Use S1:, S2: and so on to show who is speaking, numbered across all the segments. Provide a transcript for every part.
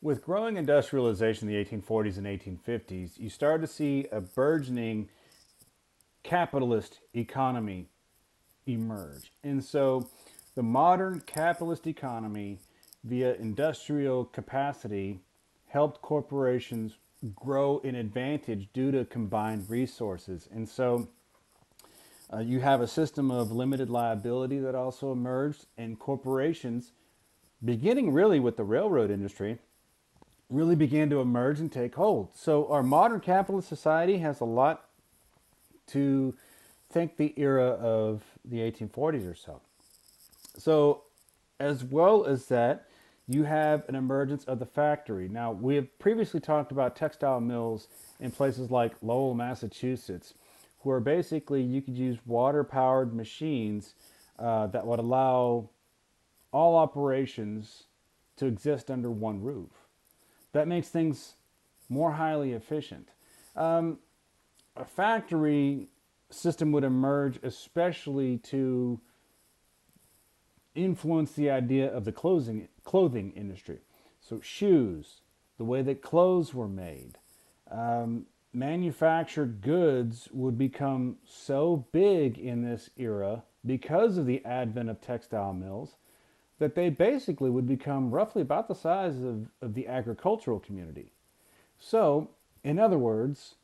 S1: With growing industrialization in the 1840s and 1850s, you started to see a burgeoning capitalist economy emerge. And so the modern capitalist economy, via industrial capacity, helped corporations grow in advantage due to combined resources. And so you have a system of limited liability that also emerged, and corporations, beginning really with the railroad industry, really began to emerge and take hold. So our modern capitalist society has a lot to thank the era of the 1840s or so. So, as well as that, you have an emergence of the factory. Now, we have previously talked about textile mills in places like Lowell, Massachusetts, where basically you could use water powered machines that would allow all operations to exist under one roof. That makes things more highly efficient. A factory system would emerge, especially to influence the idea of the clothing industry. So, shoes, the way that clothes were made, manufactured goods would become so big in this era because of the advent of textile mills that they basically would become roughly about the size of the agricultural community. So, in other words,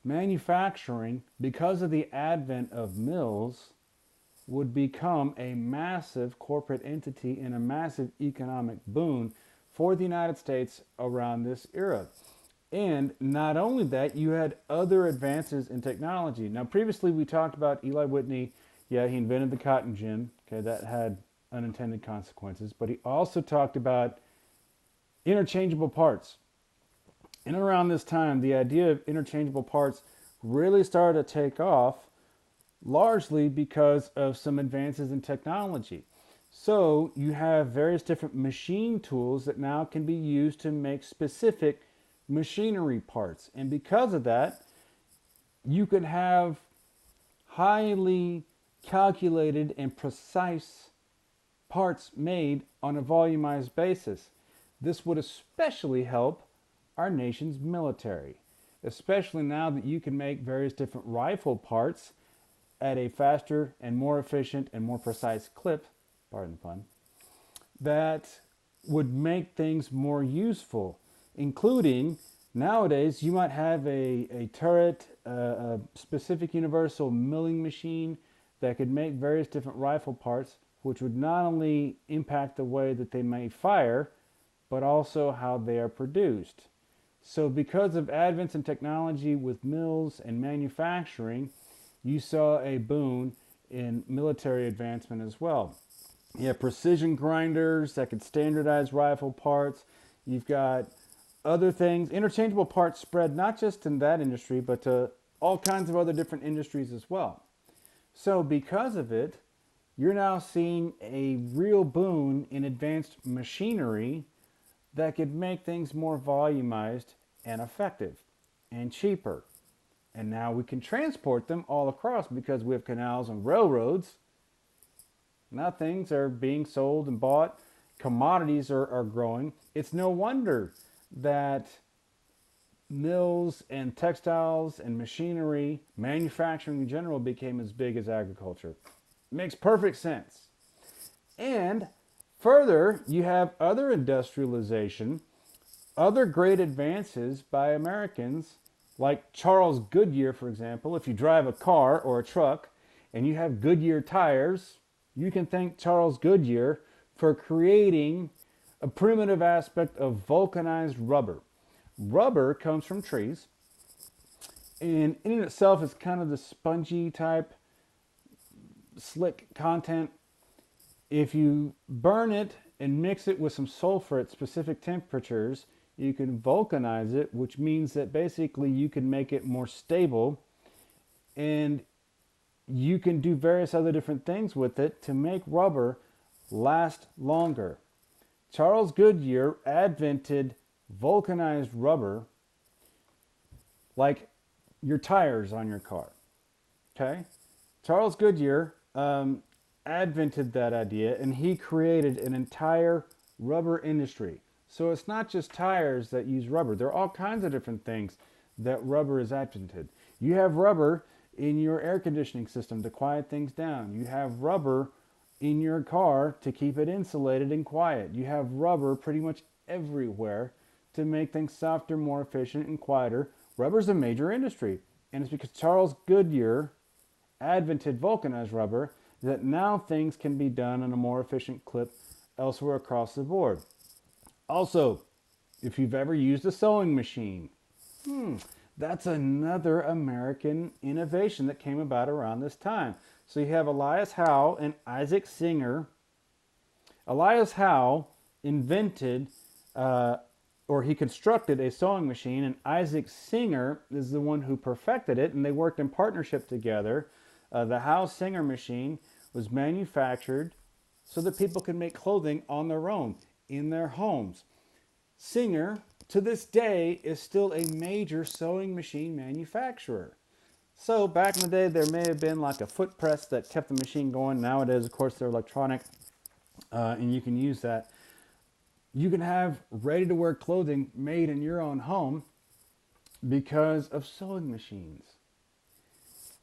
S1: manufacturing, because of the advent of mills, would become a massive corporate entity and a massive economic boon for the United States around this era. And not only that, you had other advances in technology. Now, previously we talked about Eli Whitney. Yeah, he invented the cotton gin. Okay, that had unintended consequences. But he also talked about interchangeable parts. And around this time, the idea of interchangeable parts really started to take off, largely because of some advances in technology. So you have various different machine tools that now can be used to make specific machinery parts. And because of that, you could have highly calculated and precise parts made on a volumized basis. This would especially help our nation's military, especially now that you can make various different rifle parts at a faster and more efficient and more precise clip, pardon the pun, that would make things more useful, including nowadays you might have a turret, a specific universal milling machine that could make various different rifle parts, which would not only impact the way that they may fire, but also how they are produced. So, because of advents in technology with mills and manufacturing, you saw a boon in military advancement as well. You have precision grinders that could standardize rifle parts. You've got other things, interchangeable parts spread not just in that industry, but to all kinds of other different industries as well. So, because of it, you're now seeing a real boon in advanced machinery that could make things more volumized and effective and cheaper. And now we can transport them all across because we have canals and railroads. Now things are being sold and bought. Commodities are growing. It's no wonder that mills and textiles and machinery, manufacturing in general, became as big as agriculture. It makes perfect sense. And further, you have other industrialization, other great advances by Americans, like Charles Goodyear, for example. If you drive a car or a truck and you have Goodyear tires, you can thank Charles Goodyear for creating a primitive aspect of vulcanized rubber. Rubber comes from trees, and in itself is kind of the spongy type, slick content. If you burn it and mix it with some sulfur at specific temperatures, you can vulcanize it, which means that basically you can make it more stable, and you can do various other different things with it to make rubber last longer. Charles Goodyear advented vulcanized rubber like your tires on your car. Okay? Charles Goodyear advented that idea, and he created an entire rubber industry. So it's not just tires that use rubber. There are all kinds of different things that rubber is adjuvanted. You have rubber in your air conditioning system to quiet things down. You have rubber in your car to keep it insulated and quiet. You have rubber pretty much everywhere to make things softer, more efficient, and quieter. Rubber is a major industry, and it's because Charles Goodyear advented vulcanized rubber that now things can be done in a more efficient clip elsewhere across the board. Also, if you've ever used a sewing machine, that's another American innovation that came about around this time. So you have Elias Howe and Isaac Singer. Elias Howe invented or he constructed a sewing machine, and Isaac Singer is the one who perfected it, and they worked in partnership together. The Howe Singer machine was manufactured so that people could make clothing on their own in their homes. Singer, to this day, is still a major sewing machine manufacturer. So back in the day, there may have been like a foot press that kept the machine going. Nowadays, of course, they're electronic, and you can use that. You can have ready-to-wear clothing made in your own home because of sewing machines.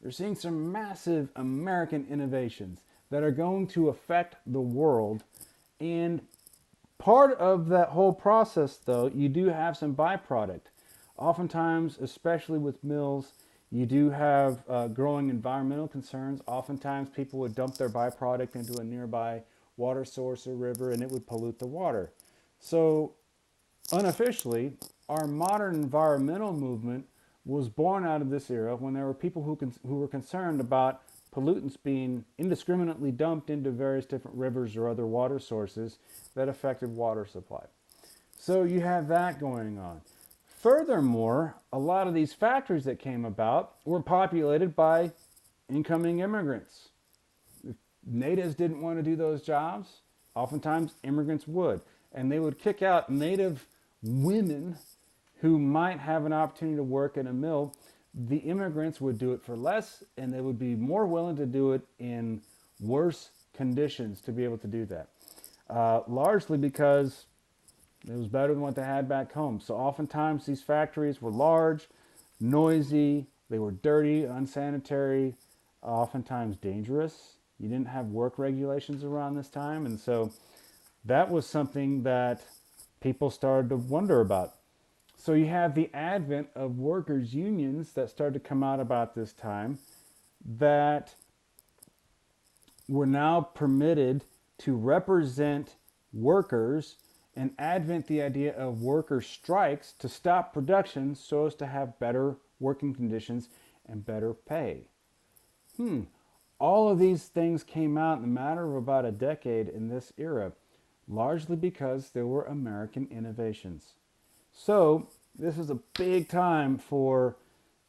S1: You're seeing some massive American innovations that are going to affect the world. And part of that whole process, though, you do have some byproduct. Oftentimes, especially with mills, you do have growing environmental concerns. Oftentimes, people would dump their byproduct into a nearby water source or river, and it would pollute the water. So, unofficially, our modern environmental movement was born out of this era when there were people who were concerned about pollutants being indiscriminately dumped into various different rivers or other water sources that affected water supply. So you have that going on. Furthermore, a lot of these factories that came about were populated by incoming immigrants. If natives didn't want to do those jobs, oftentimes immigrants would. And they would kick out native women who might have an opportunity to work in a mill. The immigrants would do it for less, and they would be more willing to do it in worse conditions to be able to do that. Largely because it was better than what they had back home. So oftentimes these factories were large, noisy, they were dirty, unsanitary, oftentimes dangerous. You didn't have work regulations around this time, and so that was something that people started to wonder about. So you have the advent of workers' unions that started to come out about this time that were now permitted to represent workers, and advent the idea of worker strikes to stop production so as to have better working conditions and better pay. All of these things came out in a matter of about a decade in this era, largely because there were American innovations. So this is a big time for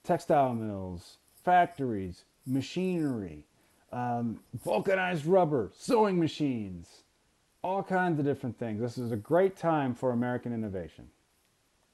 S1: textile mills, factories, machinery, vulcanized rubber, sewing machines, all kinds of different things. This is a great time for American innovation.